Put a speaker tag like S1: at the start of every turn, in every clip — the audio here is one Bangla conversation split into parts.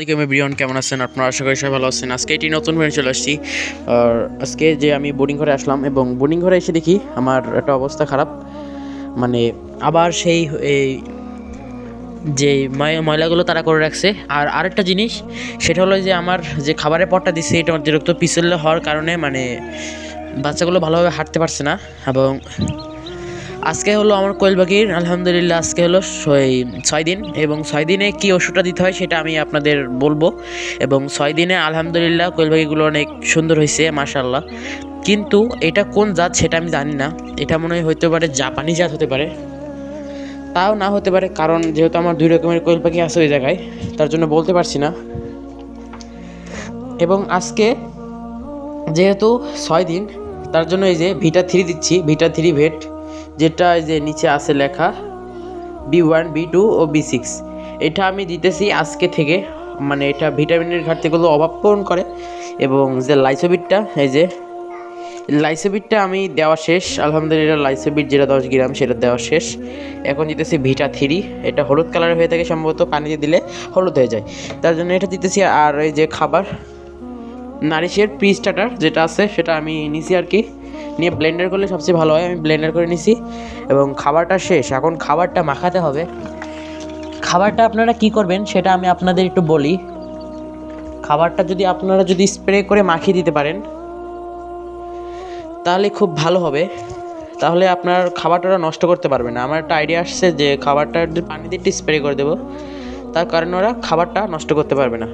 S1: আলাইকুম এভরিওয়ান, কেমন আছেন আপনারা? আশা করি সবাই ভালো আছেন। আজকে এটি নতুন ভিডিও চলে আসছি। আর আজকে যে আমি বোর্ডিং ঘরে আসলাম এবং বোর্ডিং ঘরে এসে দেখি আমার একটা অবস্থা খারাপ। মানে আবার সেই এই যে ময়লাগুলো তারা করে রাখছে। আর আরেকটা জিনিস, সেটা হলো যে আমার যে খাবারের পটটা দিচ্ছে এটা অতিরিক্ত পিছলে হওয়ার কারণে মানে বাচ্চাগুলো ভালোভাবে হাঁটতে পারছে না। এবং আজকে হলো আমার কোয়েল পাখির আলহামদুলিল্লাহ আজকে হলো 6 দিন, এবং 6 দিনে কী ওষুধটা দিতে হয় সেটা আমি আপনাদের বলবো। এবং 6 দিনে আলহামদুলিল্লাহ কোয়েল পাখিগুলো অনেক সুন্দর হয়েছে মাশাআল্লাহ। কিন্তু এটা কোন জাত সেটা আমি জানি না। এটা মনে হয় হতে পারে জাপানি জাত হতে পারে, তাও না হতে পারে, কারণ যেহেতু আমার 2 রকমের কোয়েল পাখি আছে ওই জায়গায়, তার জন্য বলতে পারছি না। এবং আজকে যেহেতু 6 দিন, তার জন্য এই যে ভিটা 3 দিচ্ছি, ভিটা 3 ভেট, যেটা এই যে নিচে আছে লেখা B1 B2 ও B6। এটা আমি দিতেছি আজকে থেকে। মানে এটা ভিটামিনের ঘাটতিগুলো অভাব পূরণ করে। এবং যে লাইসোবিটটা, এই যে লাইসোবিটটা আমি দেওয়া শেষ আলহামদুলিল্লাহ। লাইসোবিট যেটা 10 গ্রাম সেটা দেওয়া শেষ। এখন দিতেছি ভিটা 3। এটা হলুদ কালার হয়ে থাকে সম্ভবত, পানিতে দিলে হলুদ হয়ে যায়, তার জন্য এটা দিতেছি। আর এই যে খাবার নারিশের প্রি স্টার্টার যেটা আছে সেটা আমি নিছি আর কি, নিয়ে ব্লেন্ডার করলে সবচেয়ে ভালো হয়। আমি ব্লেন্ডার করে নিছি এবং খাবারটা শেষ। এখন খাবারটা মাখাতে হবে। খাবারটা আপনারা কি করবেন সেটা আমি আপনাদের একটু বলি। খাবারটা যদি আপনারা স্প্রে করে মাখিয়ে দিতে পারেন তাহলে খুব ভালো হবে। তাহলে আপনার খাবারটা নষ্ট করতে পারবে না। আমার একটা আইডিয়া আসছে যে খাবারটা যদি পানি দিয়ে একটু স্প্রে করে দেবো, তার কারণে ওরা খাবারটা নষ্ট করতে পারবে না।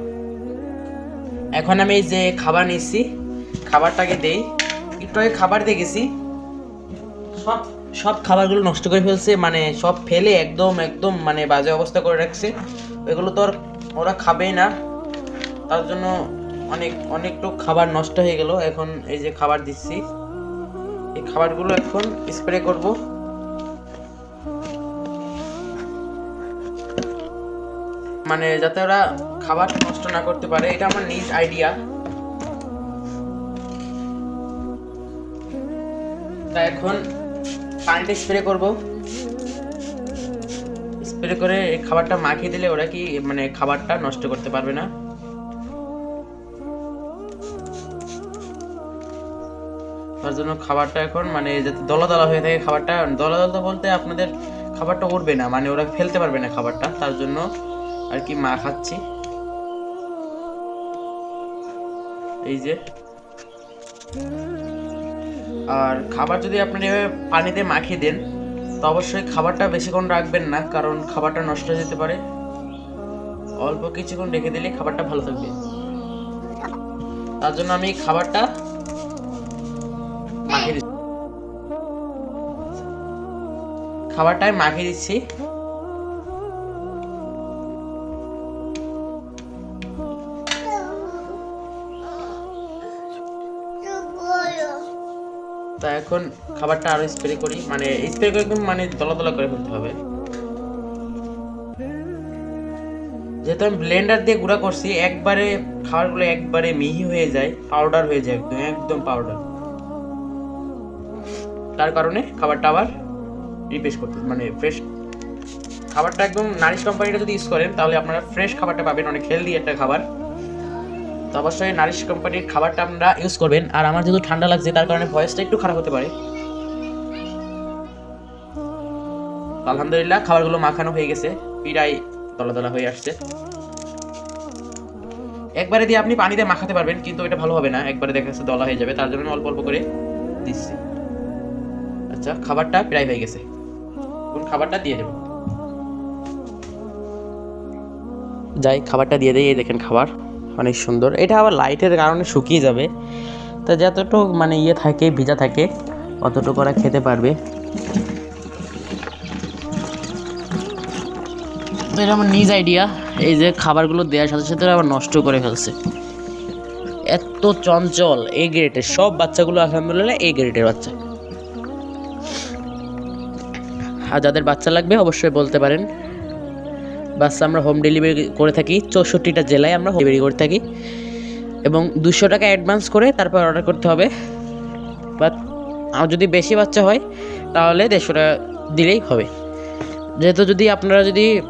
S1: এখন আমি এই যে খাবার নিচ্ছি, খাবারটাকে দেই। একটু আগে খাবার দিয়ে গেছি, সব খাবারগুলো নষ্ট করে ফেলছে। মানে সব ফেলে একদম একদম মানে বাজে অবস্থা করে রাখছে। এগুলো তো আর ওরা খাবেই না, তার জন্য অনেকটুকু খাবার নষ্ট হয়ে গেল। এখন এই যে খাবার দিচ্ছি, এই খাবারগুলো এখন স্প্রে করব। মানে যাতে ওরা খাবার নষ্ট না করতে পারে, এটা আমার নিজ আইডিয়া। তা এখন পানিটা স্প্রে করব। স্প্রে করে এই খাবারটা মাখিয়ে দিলে ওরা কি মানে খাবারটা নষ্ট করতে পারবে না। তার জন্য খাবারটা এখন মানে যাতে দলা দলা হয়ে থাকে, খাবারটা দলা দলা বলতে আপনাদের খাবারটা উঠবে না, মানে ওরা ফেলতে পারবে না খাবারটা, তার জন্য আর কি মাখাচ্ছি। এই যে, আর খাবার যদি আপনি এভাবে পানিতে মাখিয়ে দেন তো অবশ্যই খাবারটা বেশিক্ষণ রাখবেন না, কারণ খাবারটা নষ্ট হয়ে যেতে পারে। অল্প কিছুক্ষণ রেখে দিলে খাবারটা ভালো থাকবে। তার জন্য আমি খাবারটা মাখিয়ে দিচ্ছি। খাবারটাই মাখিয়ে দিচ্ছি। তা এখন খাবারটা আরো স্প্রে করি, মানে স্প্রে করে মানে দলা দলা করে ফেলতে হবে। যেহেতু আমি ব্লেন্ডার দিয়ে গুঁড়া করছি, একবারে খাবারগুলো একবারে মিহি হয়ে যায়, পাউডার হয়ে যায়, একদম একদম পাউডার। তার কারণে খাবারটা আবার রিপ্লেস করতে মানে ফ্রেশ খাবারটা একদম নারিশ কোম্পানিটা যদি ইউজ করেন তাহলে আপনারা ফ্রেশ খাবারটা পাবেন, অনেক হেলদি একটা খাবার। তো অবশ্যই নারিশ কোম্পানির খাবারটা আপনারা ইউজ করবেন। আর আমার যেহেতু ঠান্ডা লাগছে তার কারণে ভয়েসটা একটু খারাপ হতে পারে। আলহামদুলিল্লাহ খাবারগুলো মাখানো হয়ে গেছে, প্রায় দলা দলা হয়ে আসছে। একবারে দিয়ে আপনি পানিতে মাখাতে পারবেন, কিন্তু এটা ভালো হবে না, একবারে দেখা যাচ্ছে দলা হয়ে যাবে, তার জন্য অল্প অল্প করে দিচ্ছি। আচ্ছা, খাবারটা প্রায় হয়ে গেছে, এখন খাবারটা দিয়ে দেবো। যাই খাবারটা দিয়ে দেয়। এই দেখেন খাবার অনেক সুন্দর। এটা আবার লাইটের কারণে শুকিয়ে যাবে, তা যতটুকু মানে থাকে ভিজা থাকে অতটুকু ওরা খেতে পারবে। এটা আমার নিজ আইডিয়া। এই যে খাবারগুলো দেওয়ার সাথে সাথে আবার নষ্ট করে ফেলছে। এত চঞ্চল, এ গ্রেডের সব বাচ্চাগুলো আলহামদুলিল্লাহ এ গ্রেডের বাচ্চা। আর যাদের বাচ্চা লাগবে অবশ্যই বলতে পারেন। বাচ্চা আমরা হোম ডেলিভারি করে থাকি, 64টা জেলায় আমরা হোম ডেলিভারি করে থাকি। এবং 200 টাকা অ্যাডভান্স করে তারপর অর্ডার করতে হবে। বাট যদি বেশি বাচ্চা হয় তাহলে 150 টাকা দিলেই হবে। যেহেতু যদি আপনারা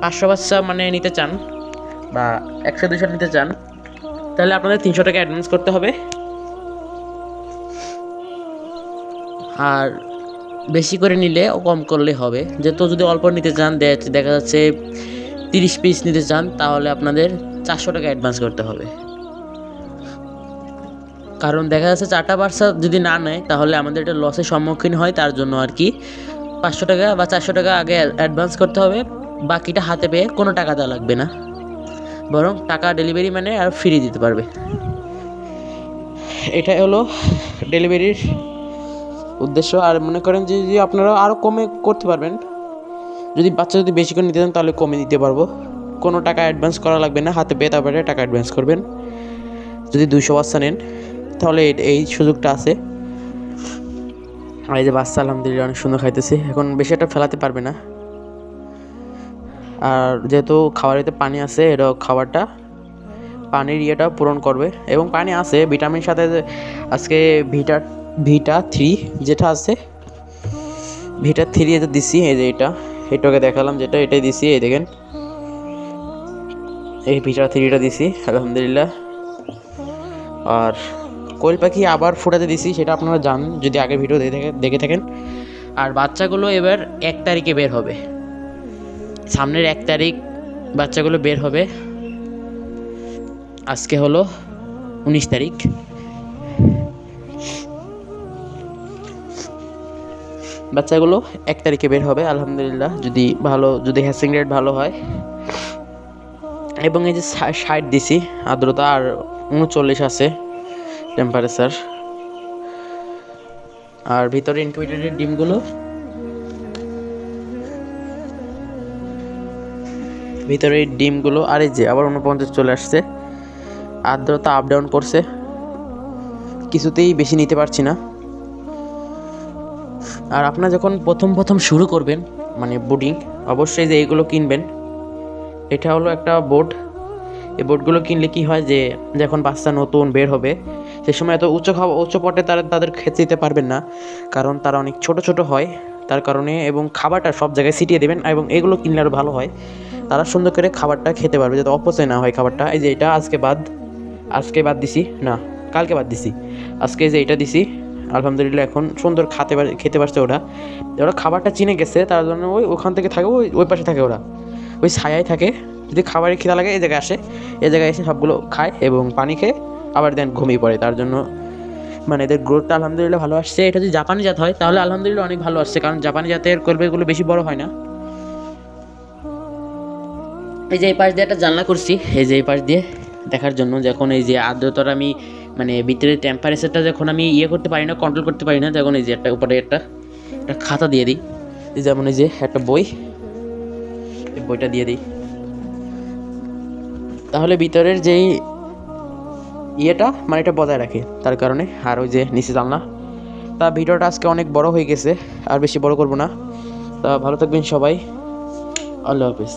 S1: 500 বাচ্চা মানে নিতে চান বা 100-200 নিতে চান তাহলে আপনাদের 300 টাকা অ্যাডভান্স করতে হবে। আর বেশি করে নিলে কম করলে হবে, যেহেতু যদি অল্প নিতে চান দেখা যাচ্ছে 30 পিস নিতে চান তাহলে আপনাদের 400 টাকা অ্যাডভান্স করতে হবে। কারণ দেখা যাচ্ছে 4টা বাচ্চা যদি না নেয় তাহলে আমাদের এটা লসের সম্মুখীন হয়, তার জন্য আর কি 500 টাকা বা 400 টাকা আগে অ্যাডভান্স করতে হবে। বাকিটা হাতে পেয়ে কোনো টাকা দেওয়া লাগবে না, বরং টাকা ডেলিভারি মানে আর ফ্রি দিতে পারবে। এটাই হলো ডেলিভারির উদ্দেশ্য। আর মনে করেন যে যদি আপনারা আরও কমে করতে পারবেন, যদি বাচ্চা যদি বেশি করে নিতে চান তাহলে কমে দিতে পারবো, কোনো টাকা অ্যাডভান্স করা লাগবে না, হাতে পেয়ে তারপরে টাকা অ্যাডভান্স করবেন। যদি 200 বাচ্চা নেন তাহলে এই সুযোগটা আছে। আর এই যে বাচ্চা আলহামদুলিল্লাহ অনেক সুন্দর খাইতেছে, এখন বেশি একটা ফেলাতে পারবে না। আর যেহেতু খাবারেতে পানি আছে, এটা খাবারটা পানির ইয়েটা পূরণ করবে, এবং পানি আছে ভিটামিন সাথে। আজকে ভিটা 3 যেটা আছে, ভিটা 3 এটা দিছি, এই যে এটাকে দেখালাম যেটা, এটাই দিছি, এই দেখেন এই ভিটা 3টা দিছি আলহামদুলিল্লাহ। আর কোয়েল পাখি আবার ফোটাতে দিছি, সেটা আপনারা জানেন যদি আগের ভিডিও দেখে থাকেন। আর বাচ্চাগুলো এবার 1 তারিখে বের হবে, সামনের 1 তারিখ বাচ্চাগুলো বের হবে। আজকে হলো 19 তারিখ। বাচ্চাগুলো 1 তারিখে বের হবে আলহামদুলিল্লাহ, যদি হ্যাচিং রেট ভালো হয়। এবং এই যে 60 দিছি আর্দ্রতা, আর 39 আছে টেম্পারেচার। আর ভিতরে ইনকিউবেটরের ডিমগুলো, আর এই যে আবার 49 চলে আসছে। আর্দ্রতা আপ ডাউন করছে, কিছুতেই বেশি নিতে পারছি না। আর আপনারা যখন প্রথম শুরু করবেন মানে বোর্ডিং, অবশ্যই যে এইগুলো কিনবেন। এটা হলো একটা বোর্ড, এই বোর্ডগুলো কিনলে কি হয় যে যখন বাচ্চা নতুন বের হবে সে সময় এত উচ্চ পটে তাদের খেতে দিতে পারবেন না, কারণ তারা অনেক ছোট হয় তার কারণে। এবং খাবারটা সব জায়গায় ছিটিয়ে দেবেন, এবং এগুলো কিনলে আরও ভালো হয়, তারা সুন্দর করে খাবারটা খেতে পারবে, যাতে অপচয় না হয় খাবারটা। এই যে এটা আজকে বাদ দিছি না, কালকে বাদ দিছি, আজকে যে এটা দিছি আলহামদুলিল্লাহ, এখন সুন্দর খেতে পারছে। ওরা খাবারটা চিনে গেছে, তার জন্য ওখান থেকে থাকে, ওই পাশে থাকে, ওরা ওই ছায়ায় থাকে। যদি খাবারের খিদা লাগে এই জায়গায় এসে সবগুলো খায় এবং পানি খেয়ে আবার দেন ঘুমিয়ে পড়ে। তার জন্য মানে এদের গ্রোথটা আলহামদুলিল্লাহ ভালো আসছে। এটা যদি জাপানি জাত হয় তাহলে আলহামদুলিল্লাহ অনেক ভালো আসছে, কারণ জাপানি জাতের কোয়েলগুলো বেশি বড় হয় না। এই যে এই পাশ দিয়ে একটা জানলা করছি, এই যে এই পাশ দিয়ে দেখার জন্য, যখন এই যে আর্দ্রতার আমি মানে ভিতরে টেম্পারেচারটা যখন আমি করতে পারি না, কন্ট্রোল করতে পারি না, তখন এই যে উপরে একটা খাতা দিয়ে দিই, যেমন এই যে একটা বই, এই বইটা দিয়ে দিই, তাহলে ভিতরের যেই মানে এটা বজায় রাখে, তার কারণে। আর ওই যে নিচে জানলা। তা ভিডিওটা আজকে অনেক বড় হয়ে গেছে, আর বেশি বড় করব না। তা ভালো থাকবেন সবাই, আল্লাহ হাফিজ।